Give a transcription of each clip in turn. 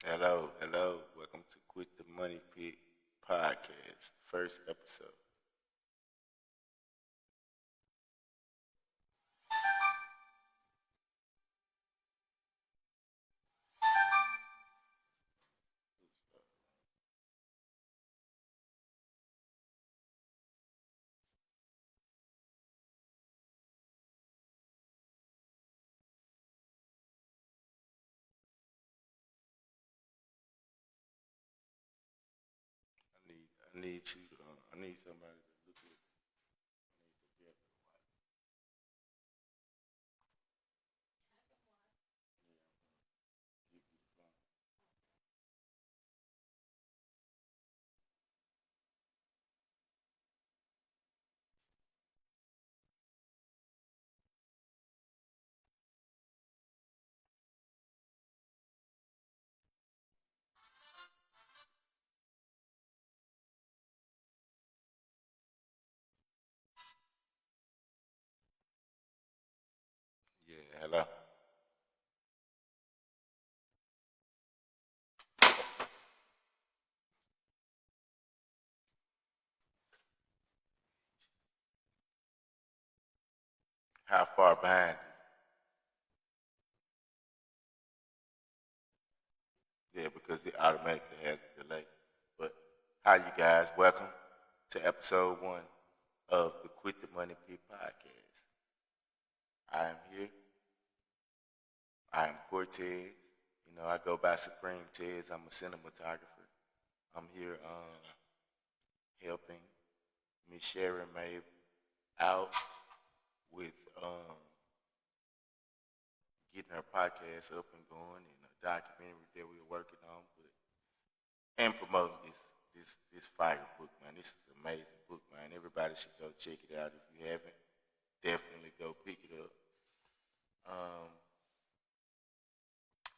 Hello, hello. Welcome to Quit the Money Pit podcast, first episode. I need you. I need somebody to look at. Yeah, hello. How far behind? Yeah, because it automatically has a delay. But hi, you guys. Welcome to episode one of the Quit the Money Pit podcast. I am here. I am Cortez. I go by Supreme Tez. I'm a cinematographer. I'm here helping Miss Sharon May out with getting her podcast up and going and a documentary that we're working on, and promoting this fire book, man. This is an amazing book, man. Everybody should go check it out if you haven't. Definitely go pick it up. Um,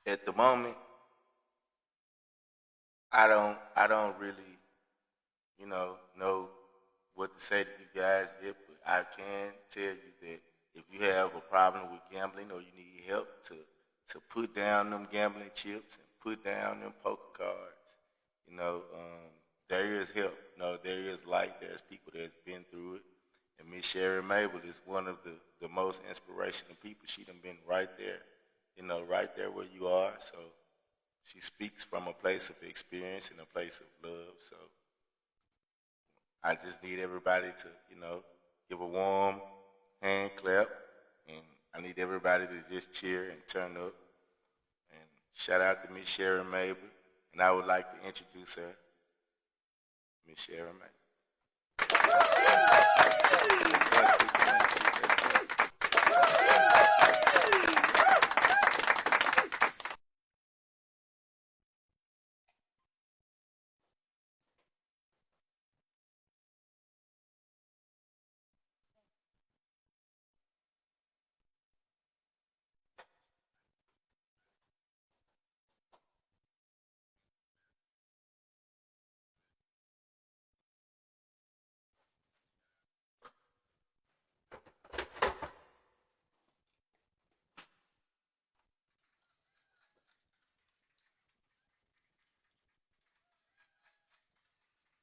at the moment, I don't really know what to say to you guys yet, but I can tell you that if you have a problem with gambling or you need help to put down them gambling chips and put down them poker cards, there is help. There is light. There's people that's been through it. And Miss Sherry Mabel is one of the most inspirational people. She done been right there, right there where you are. So she speaks from a place of experience and a place of love. So I just need everybody to, give a warm hand clap, and I need everybody to just cheer and turn up. And shout out to Miss Sharon Mabel, and I would like to introduce her, Miss Sharon Mabel. Let's go, quick money, let's go.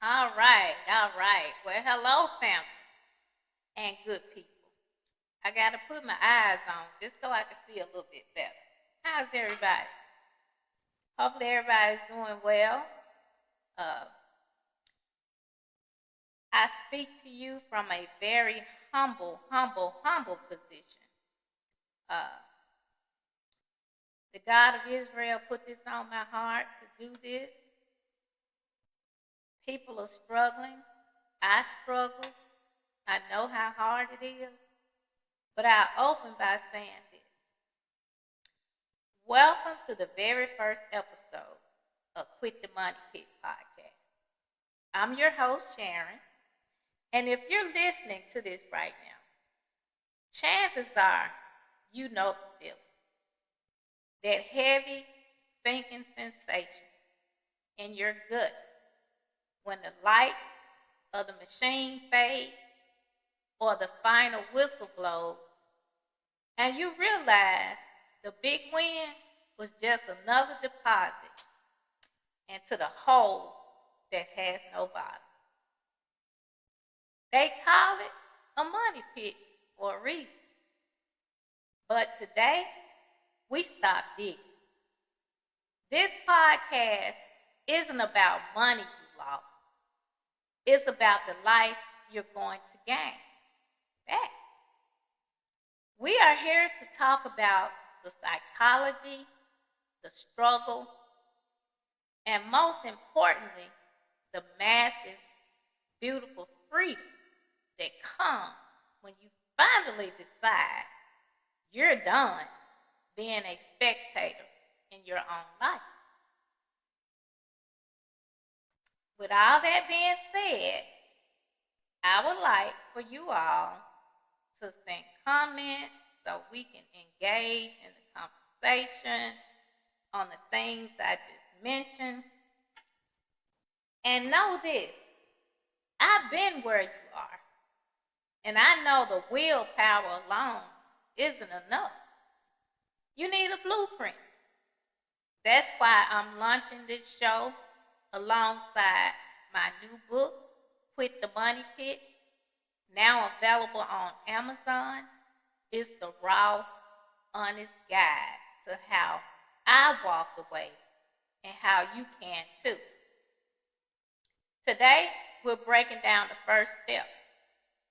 All right, all right. Well, hello, family and good people. I got to put my eyes on just so I can see a little bit better. How's everybody? Hopefully, everybody's doing well. Uh, I speak to you from a very humble position. Uh, the God of Israel put this on my heart to do this. People are struggling. I struggle. I know how hard it is. But I open by saying this. Welcome to the very first episode of Quit the Money Pit podcast. I'm your host, Sharon. And if you're listening to this right now, chances are you know the feeling. That heavy, sinking sensation in your gut when the lights of the machine fade or the final whistle blows and you realize the big win was just another deposit and to the hole that has no bottom. They call it a money pit for a reason. But today, we stop digging. This podcast isn't about money you lost. It's about the life you're going to gain back. We are here to talk about the psychology, the struggle, and most importantly, the massive, beautiful freedom that comes when you finally decide you're done being a spectator in your own life. With all that being said, I would like for you all to send comments so we can engage in the conversation on the things I just mentioned. And know this, I've been where you are. And I know the willpower alone isn't enough. You need a blueprint. That's why I'm launching this show alongside my new book, Quit the Money Pit, now available on Amazon. It's the raw, honest guide to how I walked away and how you can too. Today, we're breaking down the first step,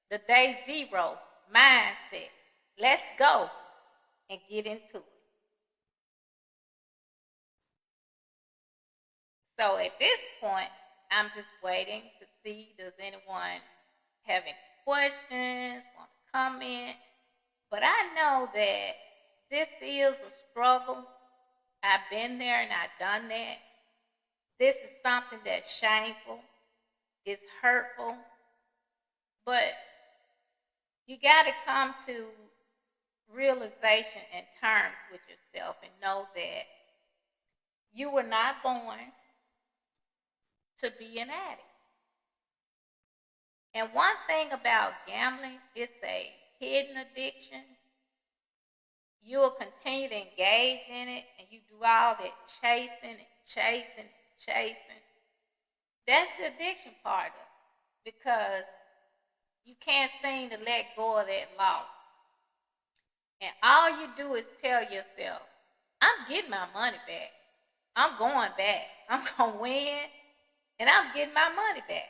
the day zero mindset. Let's go and get into it. So at this point, I'm just waiting to see, does anyone have any questions, want to comment? But I know that this is a struggle. I've been there and I've done that. This is something that's shameful. It's hurtful. But you got to come to realization and terms with yourself and know that you were not born to be an addict. And one thing about gambling, it's a hidden addiction. You will continue to engage in it and you do all that chasing and chasing and chasing. That's the addiction part of it, because you can't seem to let go of that loss. And all you do is tell yourself, I'm getting my money back. I'm going back. I'm going to win, and I'm getting my money back.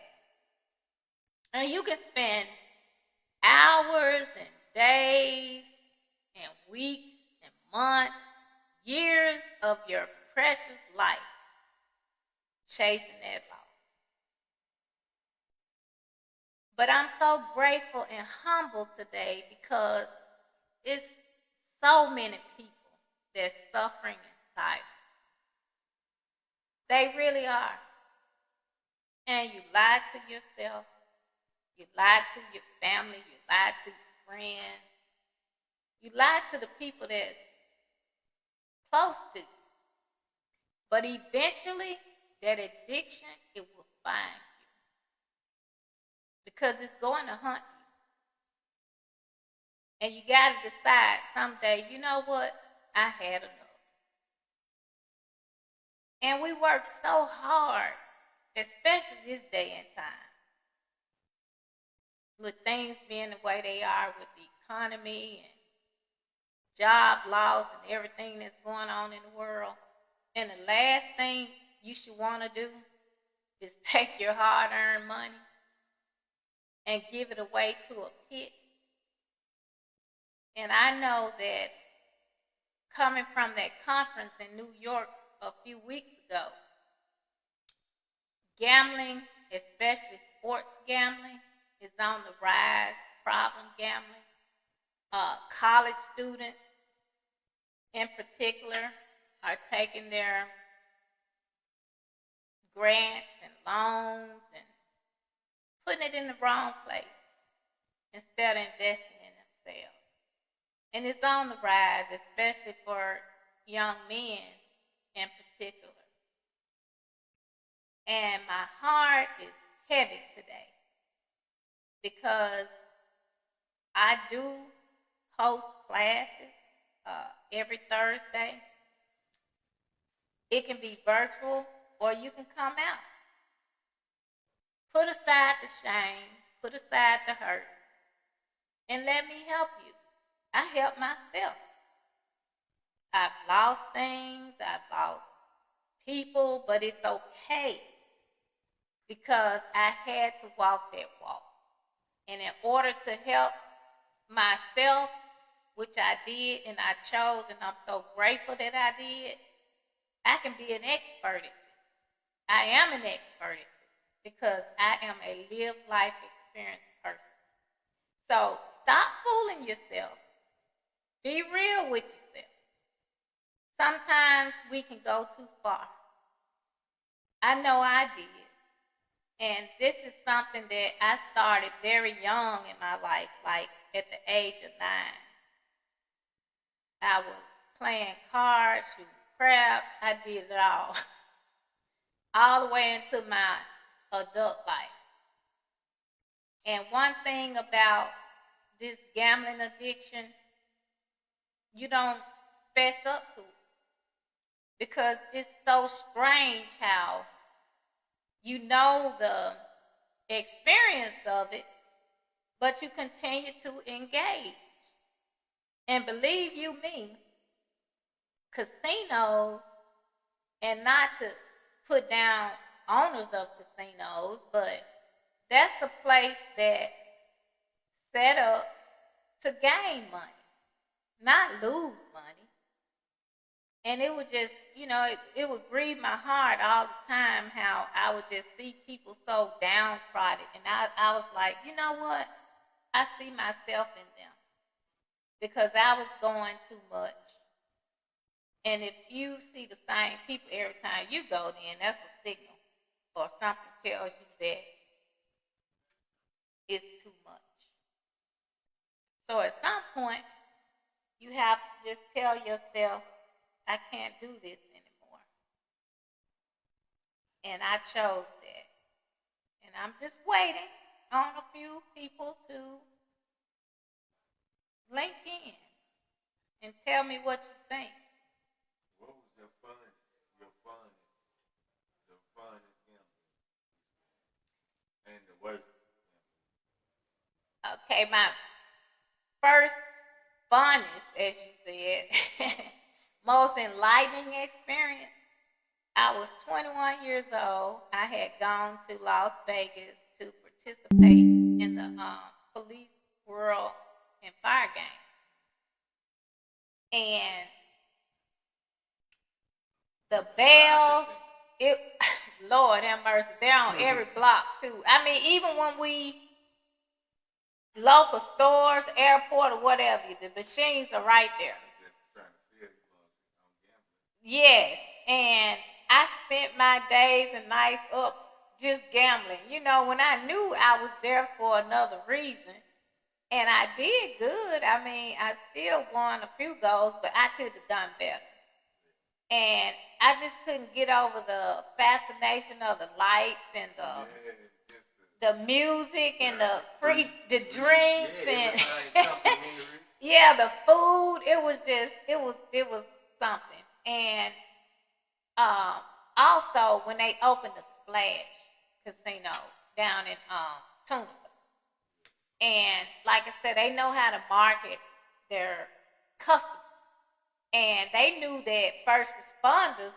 And you can spend hours and days and weeks and months, years of your precious life chasing that loss. But I'm so grateful and humble today because it's so many people that's suffering in silence. They really are. And you lie to yourself. You lie to your family. You lie to your friends. You lie to the people that's close to you. But eventually, that addiction, it will find you. Because it's going to hunt you. And you got to decide someday, you know what? I had enough. And we work so hard, especially this day and time, with things being the way they are with the economy and job loss and everything that's going on in the world. And the last thing you should want to do is take your hard-earned money and give it away to a pit. And I know that coming from that conference in New York a few weeks ago, gambling, especially sports gambling, is on the rise. Problem gambling. College students in particular are taking their grants and loans and putting it in the wrong place instead of investing in themselves. And it's on the rise, especially for young men in particular. And my heart is heavy today because I do host classes every Thursday. It can be virtual or you can come out. Put aside the shame, put aside the hurt, and let me help you. I help myself. I've lost things, I've lost people, but it's okay because I had to walk that walk. And in order to help myself, which I did and I chose, and I'm so grateful that I did, I can be an expert at this. I am an expert at this because I am a live life experience person. So stop fooling yourself. Be real with yourself. Sometimes we can go too far. I know I did. And this is something that I started very young in my life, like at the age of 9. I was playing cards, shooting craps. I did it all the way into my adult life. And one thing about this gambling addiction, you don't fess up to it because it's so strange how you know the experience of it, but you continue to engage. And believe you me, casinos, and not to put down owners of casinos, but that's a place that set up to gain money, not lose money. And it would just, it would grieve my heart all the time how I would just see people so downtrodden. And I was like, you know what? I see myself in them because I was going too much. And if you see the same people every time you go, then that's a signal or something tells you that it's too much. So at some point, you have to just tell yourself, I can't do this anymore. And I chose that. And I'm just waiting on a few people to link in and tell me what you think. What was your funnest gambling and the worst? Okay, my first funnest, as you said, most enlightening experience. I was 21 years old. I had gone to Las Vegas to participate in the Police World and Fire Games. And the bells, Lord have mercy, they're on every block too. I mean, even when we local stores, airport, or whatever, the machines are right there. Yes, and I spent my days and nights up just gambling. When I knew I was there for another reason, and I did good. I mean, I still won a few goals, but I could have done better. And I just couldn't get over the fascination of the lights and the music and the drinks and yeah, the food. It was something. And also when they opened the Splash Casino down in Tunica, and like I said, they know how to market their customers, and they knew that first responders,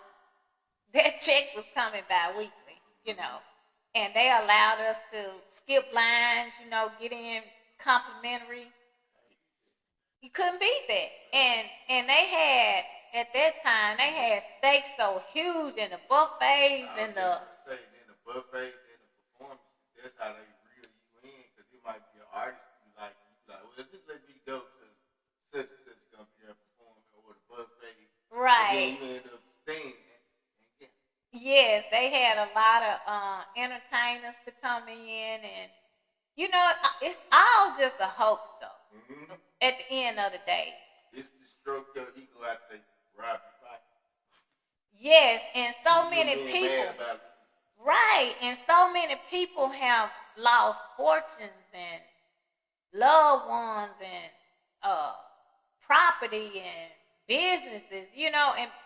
their check was coming bi-weekly, and they allowed us to skip lines, get in complimentary. You couldn't beat that. And they had, at that time, they had steaks so huge and the buffets and the buffet and the performances. That's how they reel you in, because it might be an artist you like, well, just let me go because such and such is gonna be there performing, or the buffet. Right. And then you end up staying. Yes, they had a lot of entertainers to come in, and it's all just a hoax, though. Mm-hmm. At the end of the day, it's to stroke your ego after they rob you. Right? Yes, and so many people. Right, and so many people have lost fortunes and loved ones and property and businesses,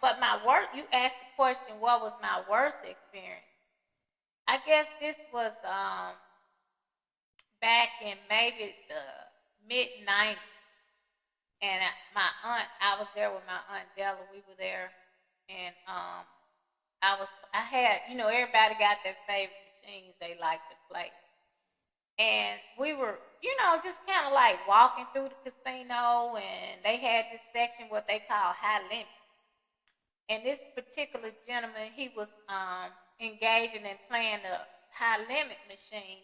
but my work, you ask the question, what was my worst experience? I guess this was back in maybe the mid '90s, and my aunt, I was there with my aunt Della. We were there, and I had, everybody got their favorite machines they like to play, and we were, just kind of like walking through the casino, and they had this section what they call high limit. And this particular gentleman, he was engaging in playing the high limit machine.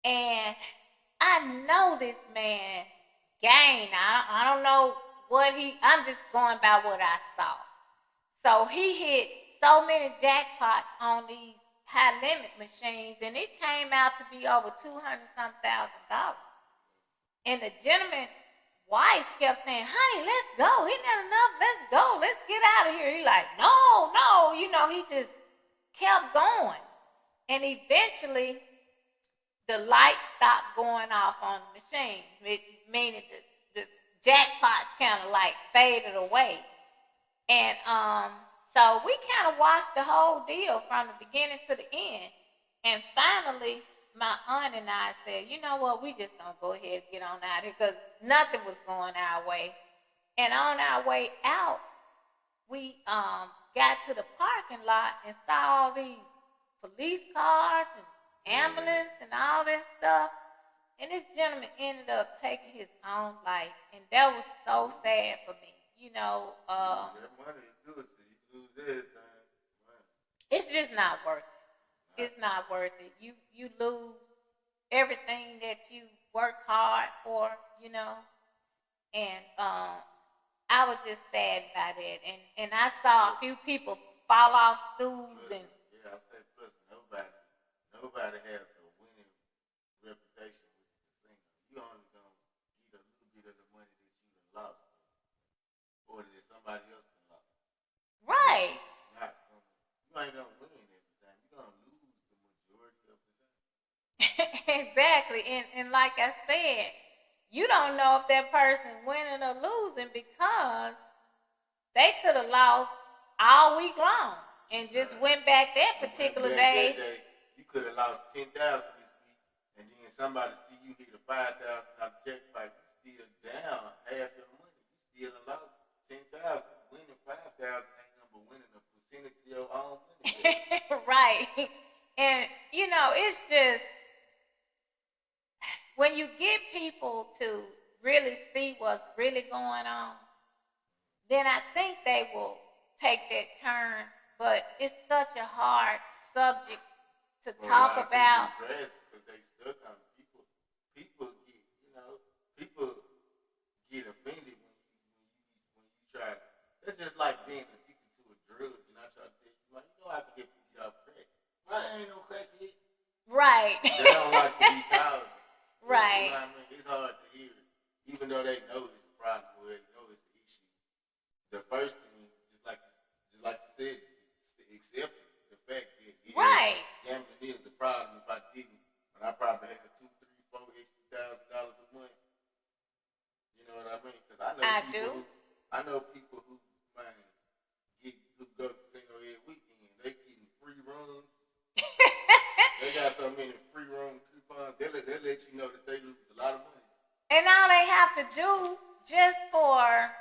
And I know this man gained. I don't know I'm just going by what I saw. So he hit so many jackpots on these high limit machines, and it came out to be over $200,000. And the gentleman's wife kept saying, "Honey, let's go. Isn't that enough? Let's go. Let's get out of here." He like, no. He just kept going. And eventually, the lights stopped going off on the machine, meaning the jackpots kind of like faded away. And so we kind of watched the whole deal from the beginning to the end. And finally, my aunt and I said, you know what, we just gonna go ahead and get on out here because nothing was going our way. And on our way out, we got to the parking lot and saw all these police cars and ambulance and all this stuff. And this gentleman ended up taking his own life, and that was so sad for me. That money is good, so you lose everything. It's just not worth it. It's not worth it. You lose everything that you worked hard for, and I was just sad about it. And I saw a few people fall off stools and. Yeah, I'm saying plus nobody has a winning reputation with the casino. You only gonna get a little bit of the money that you done lost, or that somebody else done lost. Right. You ain't gonna win every time. You're gonna lose the majority of the time. Exactly. And like I said, you don't know if that person winning or losing because they could have lost all week long and just went back that particular day. You could have lost 10,000 this week, and then somebody see you hit a $5,000 jackpot. You still down half your money. You still lost 10,000. Winning 5,000 ain't number winning a percentage of your own money. Right. And it's just when you get people to really see what's really going on, then I think they will take that turn. But it's such a hard subject to talk about. Because they stuck on people. People get offended when you try. That's just like being addicted to a drug, and I try to tell you, I can get off crack. Well, I ain't no crack yet. Right. They don't like to be called. Right. You know what I mean? It's hard to hear it, even though they know it's a problem or they know it's an issue. The first thing, just like you said, is to accept the fact that right. Gambling is a problem. If I didn't, but I probably had $2, $3, $4 extra $1,000 a month. You know what I mean? Because I know people who go to casino every weekend. They getting free rooms. They got so many free room coupons. They let you know that they lose a lot of money. And all they have to do, just for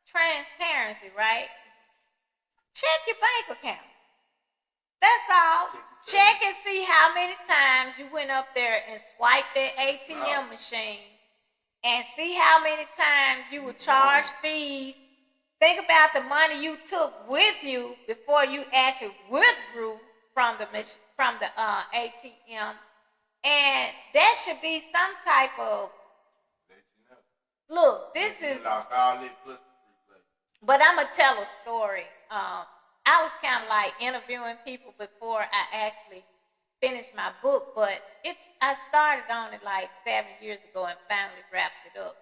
transparency, right? Check your bank account. That's all. Check and see how many times you went up there and swiped that ATM machine, and see how many times you would charge fees. Think about the money you took with you before you actually withdrew from the ATM, and that should be some type of. Let you know. Look, this is. Lost all that plus the free play. But I'm gonna tell a story. I was kind of like interviewing people before I actually finished my book, but I started on it like 7 years ago and finally wrapped it up.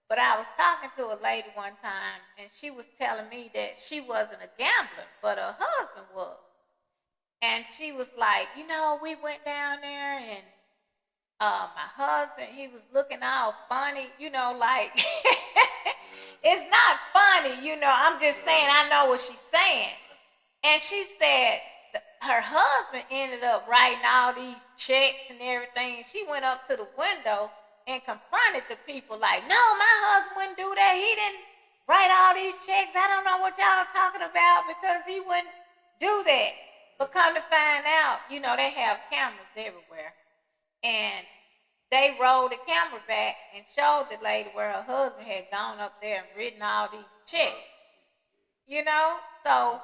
But I was talking to a lady one time, and she was telling me that she wasn't a gambler, but her husband was. And she was like, we went down there, and my husband, he was looking all funny, like, it's not funny, I'm just saying, I know what she's saying. And she said her husband ended up writing all these checks and everything. She went up to the window and confronted the people like, no, my husband wouldn't do that. He didn't write all these checks. I don't know what y'all are talking about because he wouldn't do that. But come to find out, you know, they have cameras everywhere. And they rolled the camera back and showed the lady where her husband had gone up there and written all these checks. You know? So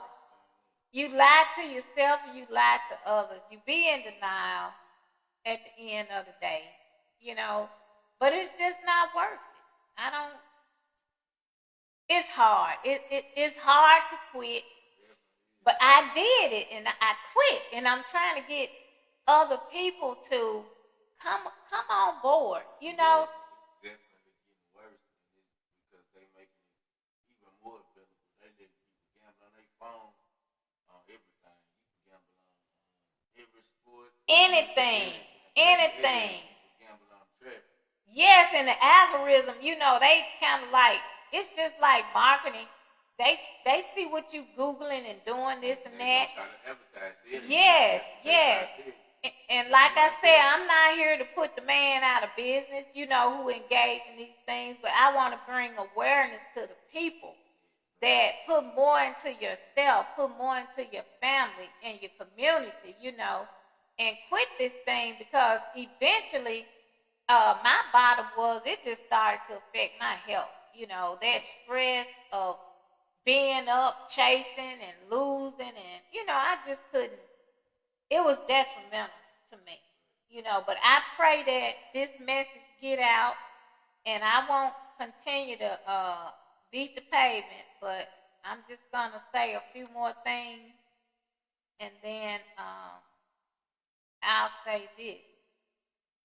you lie to yourself and you lie to others. You be in denial at the end of the day, you know. But it's just not worth it. It's hard. It's hard to quit. But I did it and I quit. And I'm trying to get other people to come on board, you know. It's definitely getting worse because they making it even more available. They let people gamble on their phone, on everything. You can gamble on every sport, Anything. gamble on traffic. Yes, and the algorithm, you know, they kind of like, it's just like marketing. They see what you Googling and doing this and that. Try to advertise it. Yes. And like I said, I'm not here to put the man out of business, you know, who engage in these things, but I want to bring awareness to the people that put more into yourself, put more into your family and your community, you know, and quit this thing because eventually my bottom was it just started to affect my health. You know, that stress of being up, chasing and losing and, you know, I just couldn't. It was detrimental to me, you know, but I pray that this message get out and I won't continue to beat the pavement, but I'm just going to say a few more things and then I'll say this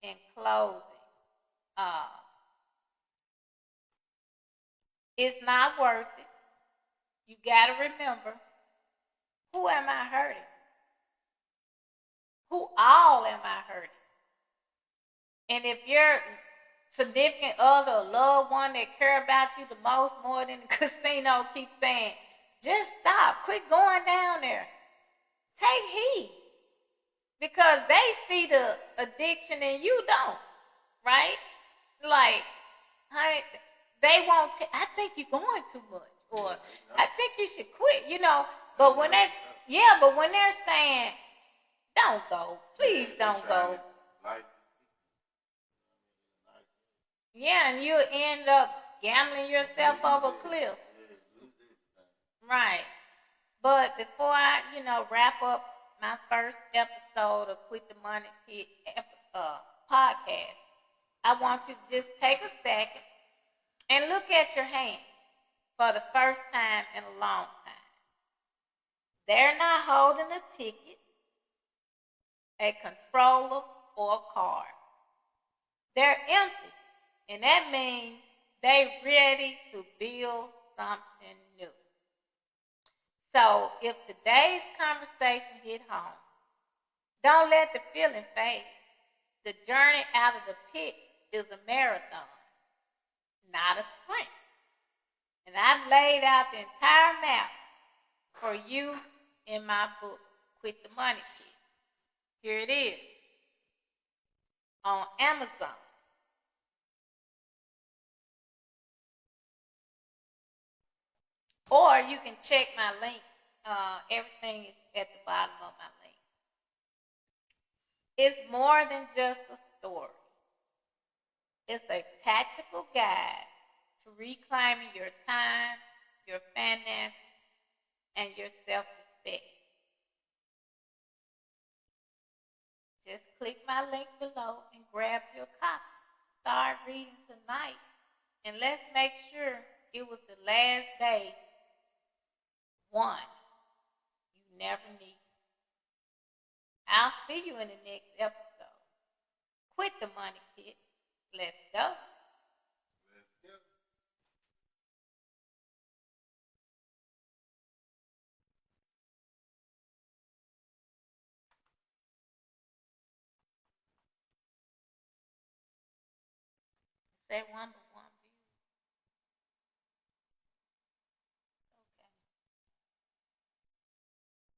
in closing. It's not worth it. You got to remember, who am I hurting? Who all am I hurting? And if your significant other or loved one that care about you the most more than the casino keeps saying, just stop, quit going down there. Take heed. Because they see the addiction and you don't, right? Like, honey, they won't, I think you're going too much. Or I think you should quit, you know. But when they're saying, don't go. Please don't go. Yeah, and you end up gambling yourself off a cliff. Right. But before I, you know, wrap up my first episode of Quit the Money Pit podcast, I want you to just take a second and look at your hands for the first time in a long time. They're not holding a ticket, a controller, or a card. They're empty. And that means they're ready to build something new. So if today's conversation hit home, don't let the feeling fade. The journey out of the pit is a marathon, not a sprint. And I've laid out the entire map for you in my book, Quit the Money Pit. Here it is on Amazon. Or you can check my link. Everything is at the bottom of my link. It's more than just a story. It's a tactical guide to reclaiming your time, your finances, and your self-respect. Just click my link below and grab your copy. Start reading tonight, and let's make sure it was the last day one you never need. I'll see you in the next episode. Quit the Money Pit. Let's go. Say one by one.